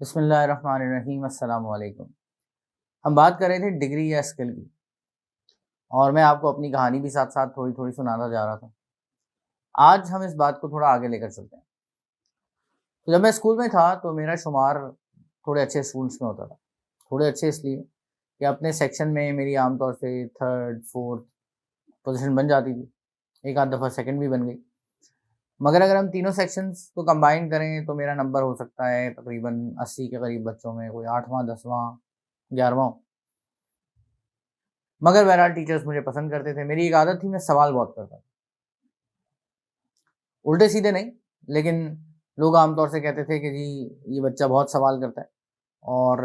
बिस्मिल्लाहिर्रहमानिर्रहीम अस्सलाम वालेकुम। हम बात कर रहे थे डिग्री या स्किल की और मैं आपको अपनी कहानी भी साथ साथ थोड़ी थोड़ी सुनाता जा रहा था। आज हम इस बात को थोड़ा आगे लेकर चलते हैं। तो जब मैं स्कूल में था तो मेरा शुमार थोड़े अच्छे स्टूडेंट्स में होता था। थोड़े अच्छे इसलिए कि अपने सेक्शन में मेरी आमतौर से थर्ड फोर्थ पोजीशन बन जाती थी। एक आध दफ़ा सेकंड भी बन गई। मगर अगर हम तीनों सेक्शंस को कंबाइन करें तो मेरा नंबर हो सकता है तकरीबन 80 के करीब बच्चों में, कोई 8वां 10वां 11वां। मगर बहरहाल टीचर्स मुझे पसंद करते थे। मेरी एक आदत थी, मैं सवाल बहुत करता था। उल्टे सीधे नहीं, लेकिन लोग आमतौर से कहते थे कि जी ये बच्चा बहुत सवाल करता है और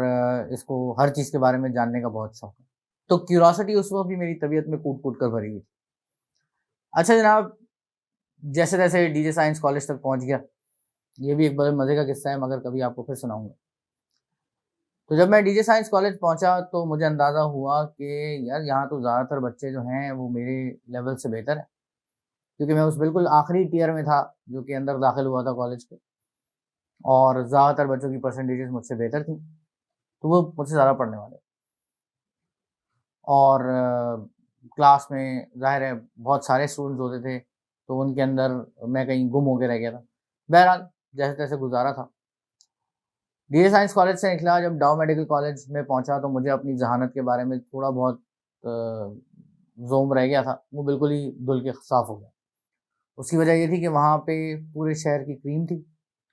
इसको हर चीज़ के बारे में जानने का बहुत शौक है। तो क्यूरोसिटी उस वक़्त भी मेरी तबीयत में कूट-कूट कर भरी हुई थी। अच्छा जनाब, जैसे-तैसे डीजे साइंस कॉलेज तक पहुँच गया। ये भी एक बड़े मज़े का किस्सा है, मगर कभी आपको फिर सुनाऊँगा। तो जब मैं डीजे साइंस कॉलेज पहुँचा तो मुझे अंदाज़ा हुआ कि यार यहाँ तो ज़्यादातर बच्चे जो हैं वो मेरे लेवल से बेहतर हैं। क्योंकि मैं उस बिल्कुल आखिरी टियर में था जो कि अंदर दाखिल हुआ था कॉलेज के, और ज़्यादातर बच्चों की परसेंटेजेस मुझसे बेहतर थी, तो वो मुझसे ज़्यादा पढ़ने वाले। और क्लास में ज़ाहिर है बहुत सारे स्टूडेंट्स होते थे, तो उनके अंदर मैं कहीं गुम होके रह गया था। बहरहाल जैसे-तैसे गुज़ारा था। डीए साइंस कॉलेज से निकला, जब डाउ मेडिकल कॉलेज में पहुँचा तो मुझे अपनी ज़हानत के बारे में थोड़ा बहुत ज़ोम रह गया था, वो बिल्कुल ही धुल के साफ़ हो गया। उसकी वजह ये थी कि वहाँ पे पूरे शहर की क्रीम थी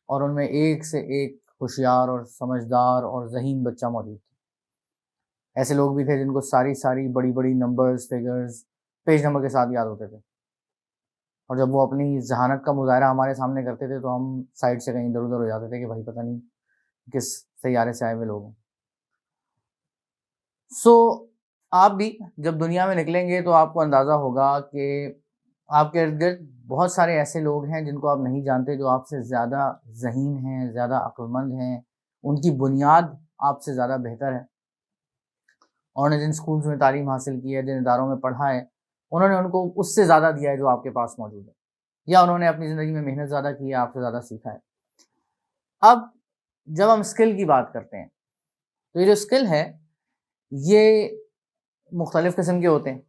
और उनमें एक से एक होशियार और समझदार और ज़हीन बच्चा मौजूद था। ऐसे लोग भी थे जिनको सारी-सारी बड़ी-बड़ी नंबर्स, फिगर्स, पेज नंबर के साथ याद होते थे, और जब वो अपनी ज़हानत का मुज़ाहरा हमारे सामने करते थे, तो हम साइड से कहीं इधर-उधर हो जाते थे कि भाई पता नहीं किस सैयारे से आए हुए लोग हैं। सो आप भी जब दुनिया में निकलेंगे तो आपको अंदाज़ा होगा कि आपके इर्द-गिर्द बहुत सारे ऐसे लोग हैं जिनको आप नहीं जानते, जो आपसे ज़्यादा ज़हीन हैं, ज़्यादा अक्लमंद हैं, उनकी बुनियाद आपसे ज़्यादा बेहतर है। और उन्होंने जिन स्कूल्स में तालीम हासिल की है, जिन इदारों में पढ़ा है, उन्होंने उनको उससे ज़्यादा दिया है जो आपके पास मौजूद है। या उन्होंने अपनी ज़िंदगी में मेहनत ज़्यादा की है, आपसे ज़्यादा सीखा है। अब जब हम स्किल की बात करते हैं, तो ये जो स्किल है, ये मुख्तलिफ़ किस्म के होते हैं।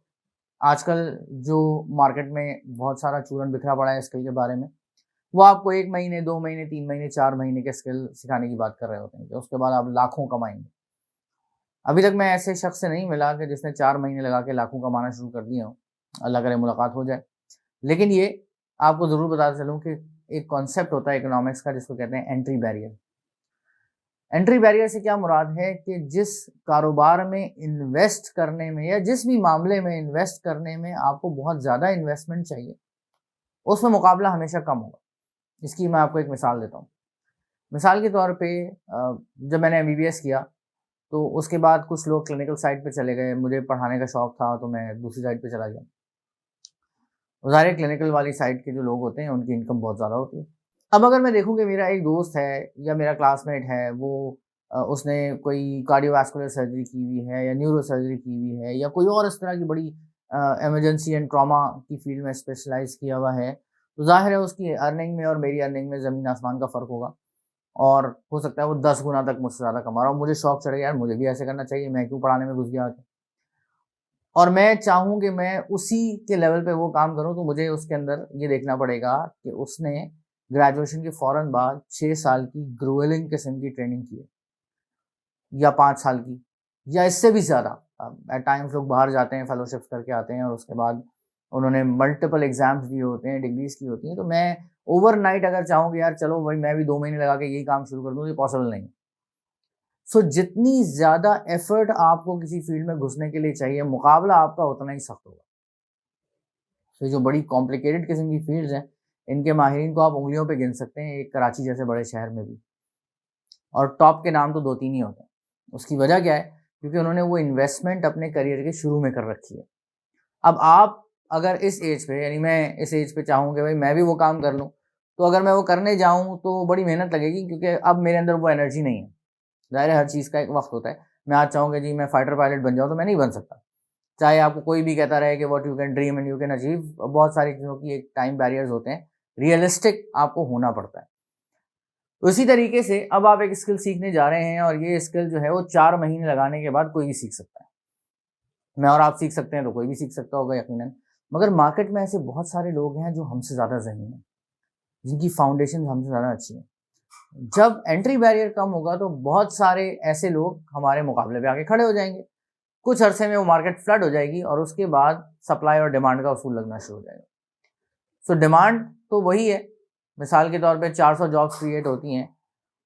आजकल जो मार्केट में बहुत सारा चूरन बिखरा पड़ा है स्किल के बारे में, वो आपको 1 महीने, 2 महीने, 3 महीने, 4 महीने के स्किल सिखाने की बात कर रहे होते हैं कि उसके बाद आप लाखों कमाएँगे। अभी तक मैं ऐसे शख्स से नहीं मिला कि जिसने 4 महीने लगा के लाखों कमाना शुरू कर दिए हों। अल्लाह करे मुलाकात हो जाए। लेकिन ये आपको ज़रूर बताता चलूँ कि एक कॉन्सेप्ट होता है इकोनॉमिक्स का जिसको कहते हैं एंट्री बैरियर। एंट्री बैरियर से क्या मुराद है कि जिस कारोबार में इन्वेस्ट करने में या जिस भी मामले में इन्वेस्ट करने में आपको बहुत ज़्यादा इन्वेस्टमेंट चाहिए, उसमें मुकाबला हमेशा कम होगा। इसकी मैं आपको एक मिसाल देता हूँ। मिसाल के तौर पे जब मैंने एमबीबीएस किया, तो उसके बाद कुछ लोग क्लिनिकल साइड पे चले गए। मुझे पढ़ाने का शौक था तो मैं दूसरी साइड पे चला गया। ज़ाहिर है क्लिनिकल वाली साइड के जो लोग होते हैं उनकी इनकम बहुत ज़्यादा होती है। अब अगर मैं देखूँ कि मेरा एक दोस्त है या मेरा क्लासमेट है, वो उसने कोई कार्डियोवास्कुलर सर्जरी की हुई है या न्यूरो सर्जरी की हुई है या कोई और इस तरह की बड़ी इमरजेंसी एंड ट्रॉमा की फील्ड में स्पेशलाइज़ किया हुआ है, तो ज़ाहिर है उसकी अर्निंग में और मेरी अर्निंग में ज़मीन आसमान का फ़र्क होगा, और हो सकता है वो 10 गुना तक मुझसे ज़्यादा कमा रहा हो। मुझे शौक चढ़ गया, यार मुझे भी ऐसे करना चाहिए, मैं क्यों पढ़ाने में घुस गया आके। और मैं चाहूँ कि मैं उसी के लेवल पे वो काम करूँ, तो मुझे उसके अंदर ये देखना पड़ेगा कि उसने ग्रेजुएशन के फ़ौरन बाद 6 साल की ग्रोइलिंग किस्म की ट्रेनिंग की है, या 5 साल की, या इससे भी ज़्यादा। एट टाइम्स लोग बाहर जाते हैं, फेलोशिप्स करके आते हैं और उसके बाद उन्होंने मल्टीपल एग्ज़ाम्स दिए होते हैं, डिग्रीज़ की होती हैं। तो मैं ओवरनाइट अगर चाहूँ कि यार चलो भाई मैं भी 2 महीने लगा के यही काम शुरू कर दूँ, ये पॉसिबल नहीं है। सो जितनी ज़्यादा एफ़र्ट आपको किसी फ़ील्ड में घुसने के लिए चाहिए, मुकाबला आपका उतना ही सख्त होगा। तो जो बड़ी कॉम्प्लिकेटेड किस्म की फ़ील्ड्स हैं, इनके माहिरीन को आप उँगलियों पे गिन सकते हैं, एक कराची जैसे बड़े शहर में भी। और टॉप के नाम तो 2-3 ही होते हैं। उसकी वजह क्या है? क्योंकि उन्होंने वो इन्वेस्टमेंट अपने करियर के शुरू में कर रखी है। अब आप अगर इस एज पे, यानी मैं इस एज पे चाहूँ कि भाई मैं भी वो काम कर लूँ, तो अगर मैं वो करने जाऊँ तो बड़ी मेहनत लगेगी, क्योंकि अब मेरे अंदर वो एनर्जी नहीं है। ज़ाहिर है हर चीज़ का एक वक़्त होता है। मैं आज चाहूँ कि जी मैं फाइटर पायलट बन जाऊँ, तो मैं नहीं बन सकता। चाहे आपको कोई भी कहता रहे कि what you can dream and you can achieve, बहुत सारी चीज़ों की एक टाइम बैरियर्स होते हैं। रियलिस्टिक आपको होना पड़ता है। उसी तरीके से अब आप एक स्किल सीखने जा रहे हैं और ये स्किल जो है वो 4 महीने लगाने के बाद कोई भी सीख सकता है। मैं और आप सीख सकते हैं तो कोई भी सीख सकता होगा यकीनन। मगर मार्केट में ऐसे बहुत सारे लोग हैं जो हमसे ज़्यादा ज़हीन हैं, जिनकी फाउंडेशन हमसे ज़्यादा अच्छी है। जब एंट्री बैरियर कम होगा तो बहुत सारे ऐसे लोग हमारे मुकाबले पे आके खड़े हो जाएंगे। कुछ अरसे में वो मार्केट फ्लड हो जाएगी और उसके बाद सप्लाई और डिमांड का उसूल लगना शुरू हो जाएगा। सो डिमांड तो वही है, मिसाल के तौर पे 400 जॉब्स क्रिएट होती हैं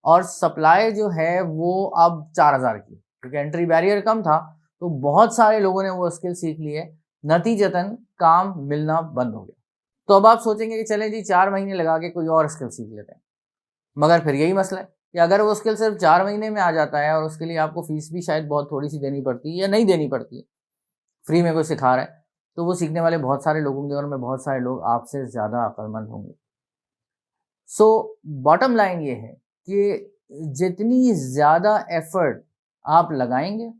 और सप्लाई जो है वो अब 4000 की, क्योंकि एंट्री बैरियर कम था तो बहुत सारे लोगों ने वो स्किल सीख ली है, नतीजतन काम मिलना बंद हो गया। तो अब आप सोचेंगे कि चलें जी 4 महीने लगा के कोई और स्किल सीख लेते हैं, मगर फिर यही मसला है कि अगर वो स्किल सिर्फ 4 महीने में आ जाता है और उसके लिए आपको फीस भी शायद बहुत थोड़ी सी देनी पड़ती है या नहीं देनी पड़ती है, फ्री में कोई सिखा रहा है, तो वो सीखने वाले बहुत सारे लोग होंगे और उनमें बहुत सारे लोग आपसे ज़्यादा अक्लमंद होंगे। सो बॉटम लाइन ये है कि जितनी ज़्यादा एफर्ट आप लगाएंगे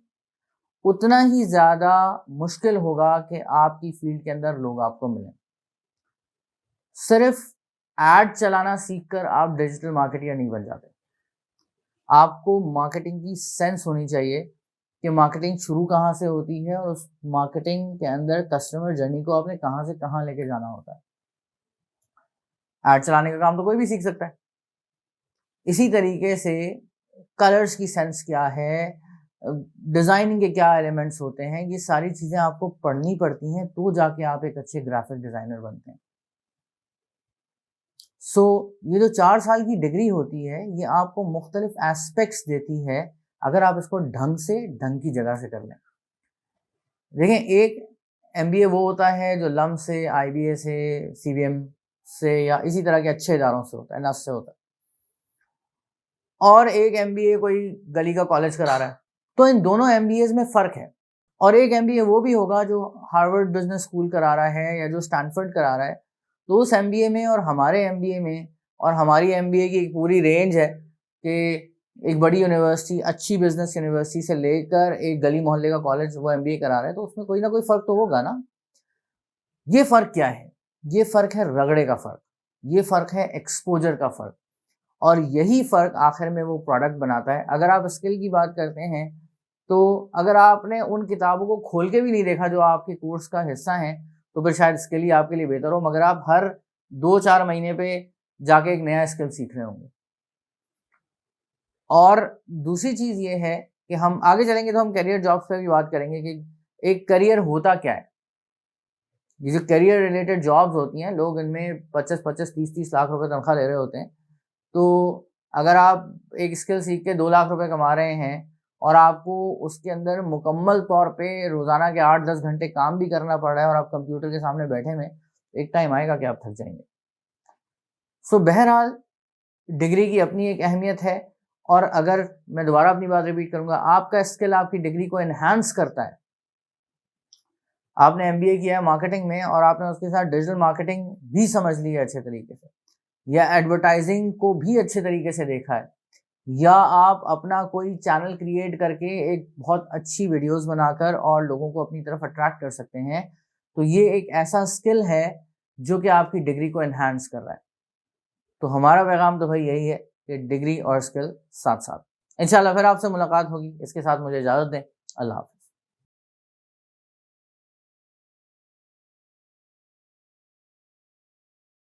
उतना ही ज़्यादा मुश्किल होगा कि आपकी फील्ड के अंदर लोग आपको मिलें। सिर्फ एड चलाना सीखकर आप डिजिटल मार्केटर नहीं बन जाते। आपको मार्केटिंग की सेंस होनी चाहिए कि मार्केटिंग शुरू कहाँ से होती है और उस मार्केटिंग के अंदर कस्टमर जर्नी को आपने कहाँ से कहाँ लेके जाना होता है। एड चलाने का काम तो कोई भी सीख सकता है। इसी तरीके से कलर्स की सेंस क्या है, डिज़ाइनिंग के क्या एलिमेंट्स होते हैं, ये सारी चीज़ें आपको पढ़नी पड़ती हैं तो जाके आप एक अच्छे ग्राफिक डिज़ाइनर बनते हैं। सो ये जो 4 साल की डिग्री होती है ये आपको मुख्तलिफ एस्पेक्ट्स देती है अगर आप इसको ढंग की जगह से कर लें। देखें, एक MBA वो होता है जो लम से, IBA से, CVM से या इसी तरह के अच्छे इदारों से होता है, नस से होता है, और एक MBA कोई गली का कॉलेज करा रहा है। तो इन दोनों MBAs में फ़र्क है। और एक MBA वो भी होगा जो हार्वर्ड बिजनेस स्कूल करा रहा है या जो स्टैनफोर्ड करा रहा है। तो उस MBA में और हमारे MBA में और हमारी MBA की एक पूरी रेंज है कि एक बड़ी यूनिवर्सिटी, अच्छी बिजनेस यूनिवर्सिटी से लेकर एक गली मोहल्ले का कॉलेज वो MBA करा रहा है, तो उसमें कोई ना कोई फ़र्क तो होगा ना। ये फ़र्क क्या है? ये फ़र्क है रगड़े का फ़र्क, ये फ़र्क है एक्सपोजर का फ़र्क, और यही फ़र्क आखिर में वो प्रोडक्ट बनाता है। अगर आप स्किल की बात करते हैं तो अगर आपने उन किताबों को खोल के भी नहीं देखा जो आपके कोर्स का हिस्सा हैं तो फिर शायद स्किल ही आपके लिए बेहतर हो, मगर आप हर 2-4 महीने पे जाके एक नया स्किल सीख रहे होंगे। और दूसरी चीज़ ये है कि हम आगे चलेंगे तो हम करियर जॉब्स पे भी बात करेंगे कि एक करियर होता क्या है। ये जो करियर रिलेटेड जॉब्स होती हैं, लोग इनमें 25-25, 30-30 लाख रुपए तनख्वाह ले रहे होते हैं। तो अगर आप एक स्किल सीख के 2 लाख रुपए कमा रहे हैं और आपको उसके अंदर मुकम्मल तौर पे रोज़ाना के 8-10 घंटे काम भी करना पड़ रहा है और आप कंप्यूटर के सामने बैठे में, एक टाइम आएगा कि आप थक जाएंगे। सो बहरहाल डिग्री की अपनी एक अहमियत है, और अगर मैं दोबारा अपनी बात रिपीट करूंगा, आपका स्किल आपकी डिग्री को एनहांस करता है। आपने MBA किया है मार्केटिंग में और आपने उसके साथ डिजिटल मार्केटिंग भी समझ ली है अच्छे तरीके से, या एडवर्टाइजिंग को भी अच्छे तरीके से देखा है, या आप अपना कोई चैनल क्रिएट करके एक बहुत अच्छी वीडियोस बनाकर और लोगों को अपनी तरफ अट्रैक्ट कर सकते हैं, तो ये एक ऐसा स्किल है जो कि आपकी डिग्री को एनहांस कर रहा है। तो हमारा पैगाम तो भाई यही है कि डिग्री और स्किल साथ साथ। इंशाल्लाह फिर आपसे मुलाकात होगी। इसके साथ मुझे इजाज़त दें। अल्लाह हाफ़िज़।